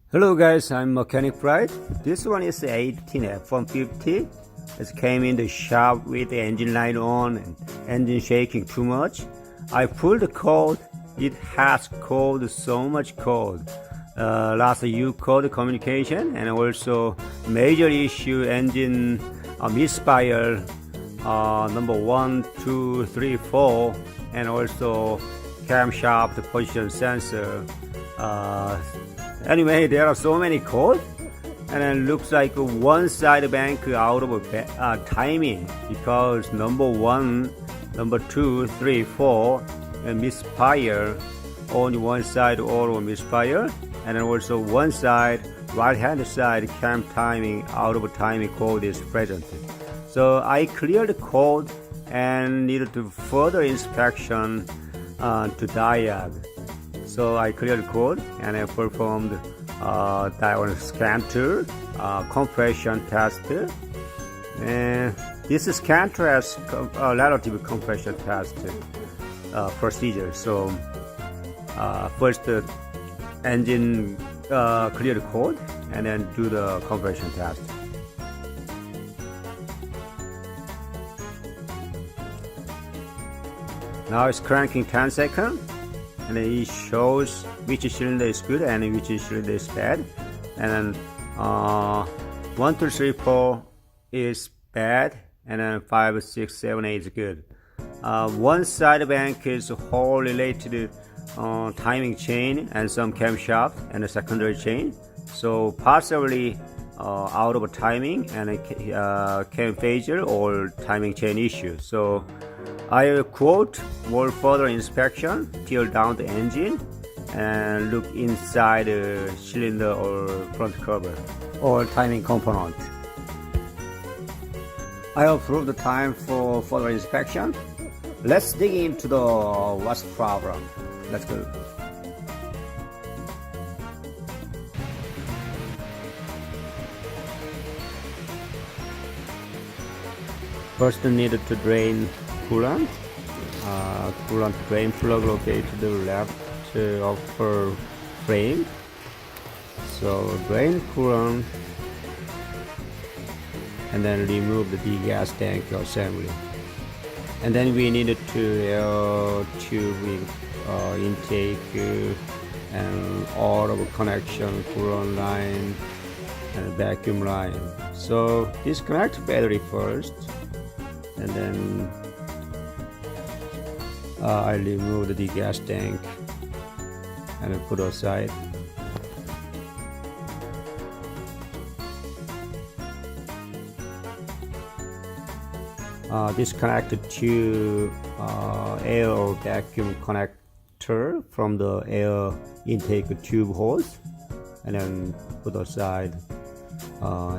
Hello guys, I'm Mechanic Pride. This one is the 18 F150. It came in the shop with the engine light on and engine shaking too much. I pulled the code. It has code, so much code. Lots of U-code communication and also major issue engine misfire number 1, 2, 3, 4 and also camshaft position sensor. Anyway, there are so many codes, and it looks like one side bank out of timing because number 1, number 2, 3, 4 and misfire. Only one side auto misfire, and then also one side right hand side cam timing out of timing code is present. So I cleared the code and needed to further inspection to diag. So I cleared the code and I performed scan tool, compression test, and this is contrast relative compression test procedure. So first the engine clear the code and then do the compression test. Now it's cranking 10 seconds. And then it shows which cylinder is good and which cylinder is bad. And then 1, 2, 3, 4 is bad, and then 5, 6, 7, 8 is good. One side bank is whole related timing chain and some camshaft and a secondary chain. So possibly out of timing and cam phaser or timing chain issue. So I quote more further inspection, tear down the engine and look inside the cylinder or front cover or timing component. I approved the time for further inspection. Let's dig into the what's the problem. Let's go. First needed to drain coolant. Coolant drain plug located to the left upper frame. So drain coolant and then remove the degas tank assembly. And then we needed to air tube intake and all of connection, coolant line and vacuum line. So disconnect battery first, and then I remove the gas tank and put aside. Disconnected to air or vacuum connector from the air intake tube hose, and then put aside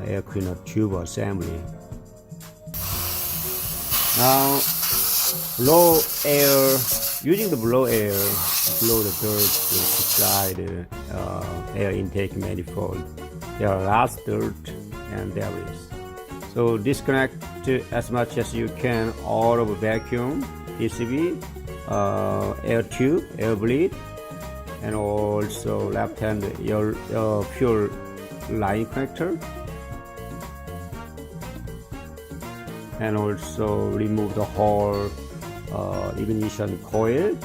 air cleaner tube assembly. Now blow air, using the blow air, blow the dirt inside air intake manifold. There are lots of dirt and debris. So disconnect as much as you can all of vacuum, PCB, air tube, air bleed, and also left hand air fuel line connector. And also remove the whole ignition coil.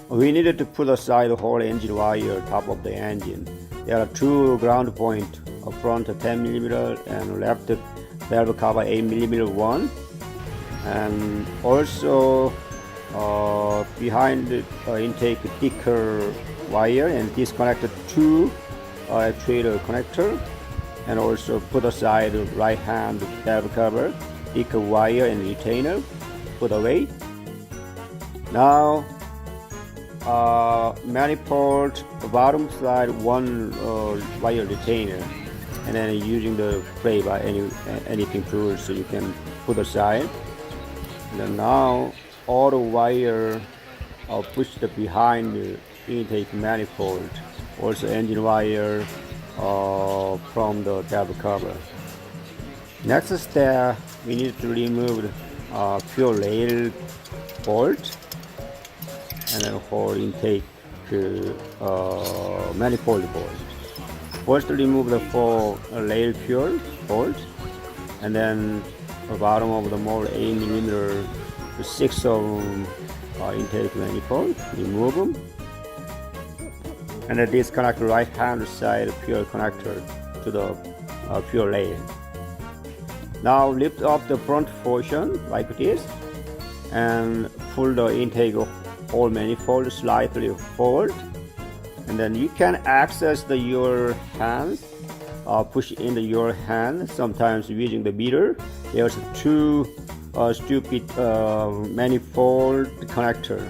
We needed to put aside the whole engine wire top of the engine. There are two ground points, a front 10mm and left valve cover 8mm one, and also behind the intake thicker wire, and disconnected two actuator connector, and also put aside right hand valve cover, thicker wire and retainer, put away. Now manifold bottom side one wire retainer, and then using the spray by anything tool, so you can put aside. And then now all the wire pushed behind the intake manifold, also engine wire from the valve cover. Next step, we need to remove pure rail bolt, and then whole intake manifold bolt. First remove the 4 rail pure bolt, and then the bottom of the mold 8mm to 6 of them intake manifold, remove them, and then disconnect the right hand side pure connector to the pure rail. Now lift up the front portion like this and pull the intake hole manifold slightly forward, and then you can access your hands, push into your hand, sometimes using the meter. There's 2 stupid manifold connector,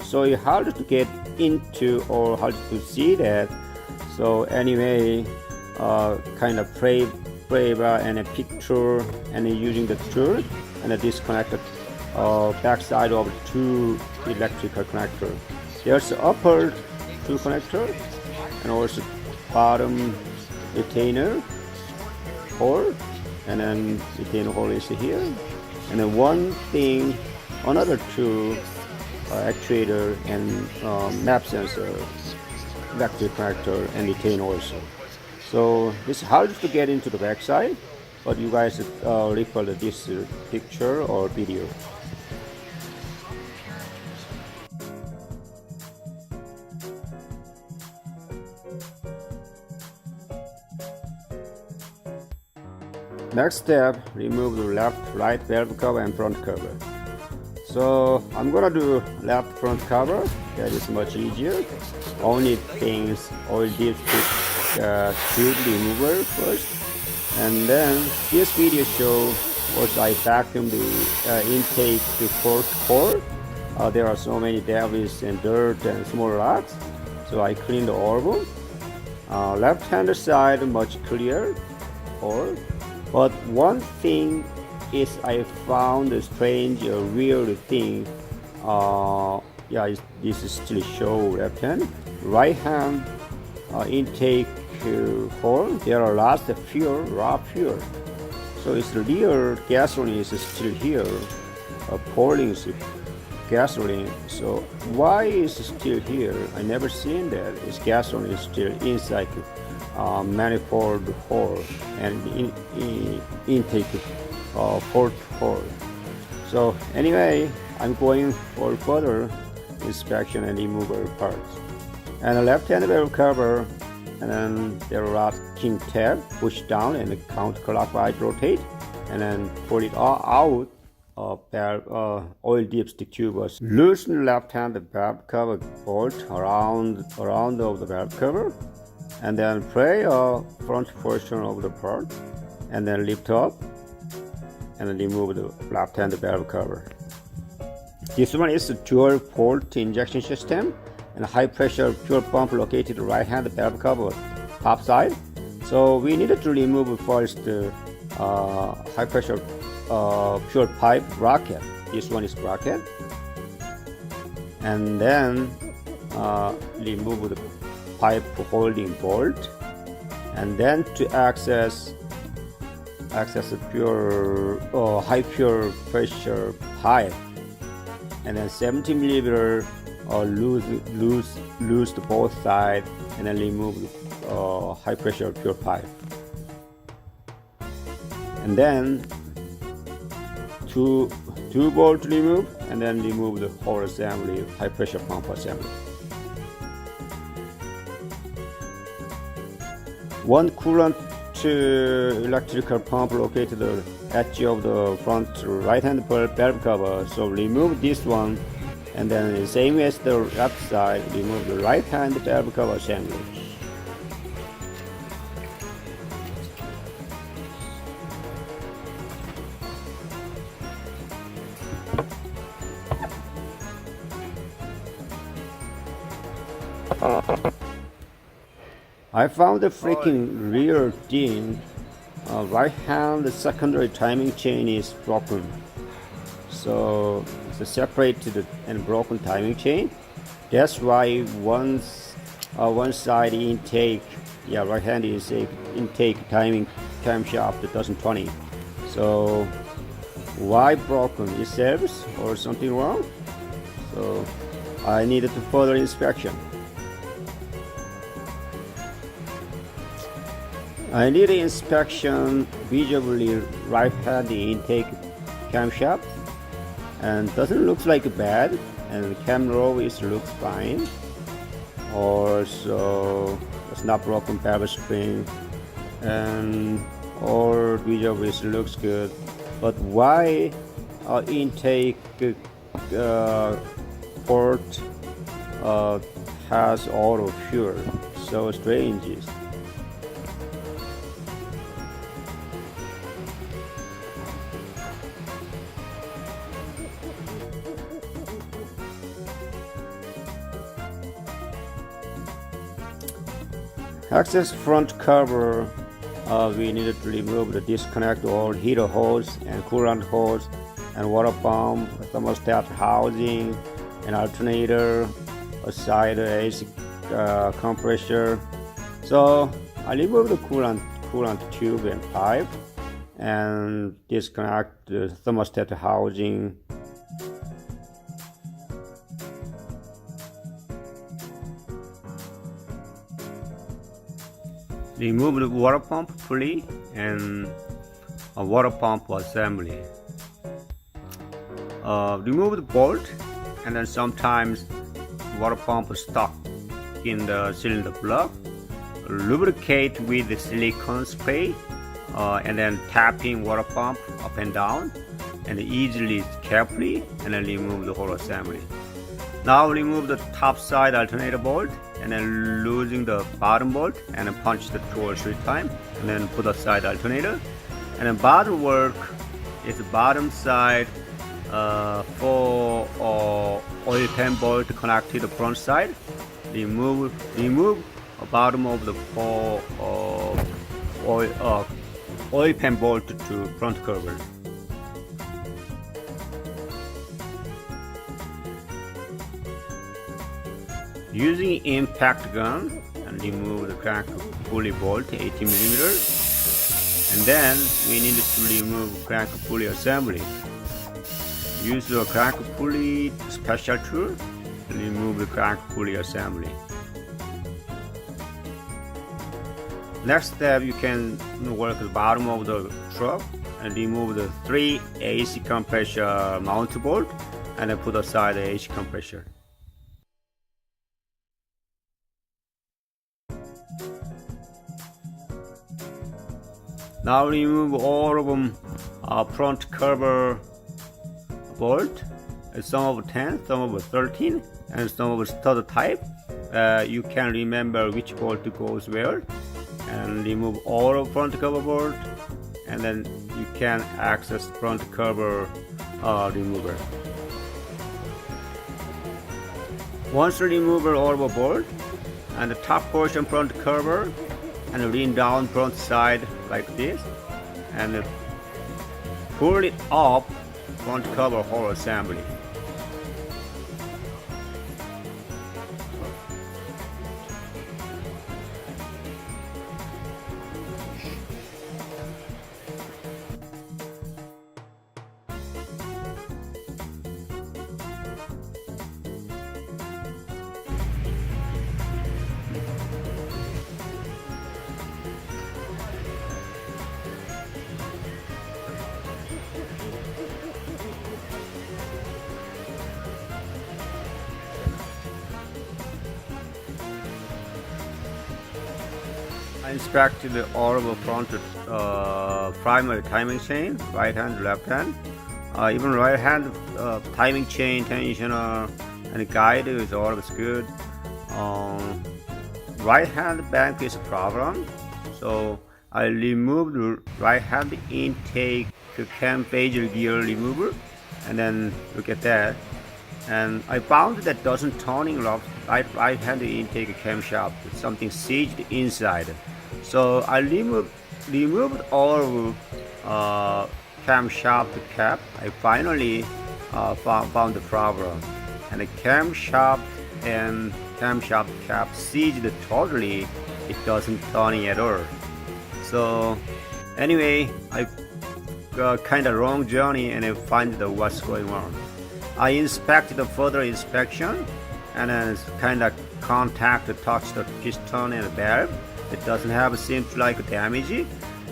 so you have to get into or how to see that. So anyway, kind of pray and a picture, and using the tool and disconnect the backside of 2 electrical connector. There's the upper 2 connector and also bottom retainer hole, and then retainer hole is here, and then another 2 actuator and map sensor, electric connector, and retainer also. So it's hard to get into the backside, but you guys refer to this picture or video. Next step, remove the left, right valve cover and front cover. So I'm gonna do left front cover. That is much easier. Only things oil dipstick tube remover first, and then this video show was I vacuum the intake to port hole. There are so many debris and dirt and small rocks, so I cleaned all of them. Left hand side much clear hole, but one thing is I found a strange weird thing. This is still show left hand. Right hand intake hole, there are lots of fuel, raw fuel. So it's real gasoline is still here, pouring gasoline. So why is it still here? I never seen that. It's gasoline is still inside manifold hole and intake port hole. So anyway, I'm going for further inspection and removal parts. And the left hand valve cover, and then there are king tab, push down and counterclockwise rotate, and then pull it all out of oil dipstick tube. Loosen left hand valve cover bolt around of the valve cover, and then pray front portion of the part, and then lift up and then remove the left hand valve cover. This one is a dual port injection system and high pressure fuel pump located right hand valve cover top side. So we needed to remove first high pressure fuel pipe bracket. This one is bracket, and then remove the pipe holding bolt, and then to access the pure high pure pressure pipe, and then 70mm loose the both sides, and then remove the high pressure pure pipe, and then two bolt remove, and then remove the whole assembly, high pressure pump assembly. One coolant electrical pump located at the edge of the front right hand valve cover, so remove this one, and then same as the left side, remove the right hand valve cover assembly. I found the freaking rear thing. Right hand secondary timing chain is broken. So it's a separated and broken timing chain. That's why one side intake, right hand intake timing camshaft doesn't turn. So why broken? It serves or something wrong? So I needed to further inspection. I need inspection visibly right hand intake camshaft, and doesn't look like bad, and cam row looks fine. Also, it's not broken valve spring, and all visibly looks good. But why intake port has auto fuel? So strange. Access front cover, we needed to remove the disconnect all heater hose and coolant hose and water pump, thermostat housing, an alternator, a side AC compressor. So I removed the coolant tube and pipe and disconnect the thermostat housing. Remove the water pump pulley and a water pump assembly. Remove the bolt, and then sometimes water pump is stuck in the cylinder plug. Lubricate with the silicone spray, and then tapping water pump up and down, and easily, carefully, and then remove the whole assembly. Now remove the top side alternator bolt, and then losing the bottom bolt, and then punch the 2 or 3 times, and then put aside alternator. And then bottom work is the bottom side for oil pan bolt to connect to the front side. Remove the bottom of the oil pan bolt to front cover. Using impact gun, and remove the crank pulley bolt 80mm, and then we need to remove crank pulley assembly. Use the crank pulley special tool to remove the crank pulley assembly. Next step, you can work the bottom of the truck and remove the 3 AC compressor mount bolt, and then put aside the AC compressor. Now remove all of them front cover bolt. Some of 10, some of 13, and some of stud type. You can remember which bolt goes where, and remove all of front cover bolt, and then you can access front cover remover. Once remove all of the bolt and the top portion front cover, and lean down front side like this, and pull it up front cover whole assembly. I inspected all of the front primary timing chain, right hand, left hand. Even right hand timing chain, tensioner, and guide is always good. Right hand bank is a problem, so I removed the right hand intake cam phase gear remover, and then look at that. And I found that doesn't turning right hand intake camshaft, something seized inside. So I removed all camshaft cap. I finally found the problem, and the camshaft and camshaft cap seized totally. It doesn't turn at all. So anyway, I kind of long journey and find what's going on. I inspected the further inspection and then kind of contact touch the piston and valve. It doesn't have seems like damage,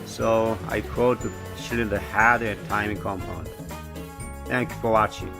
so I called the cylinder head and timing compound. Thank you for watching.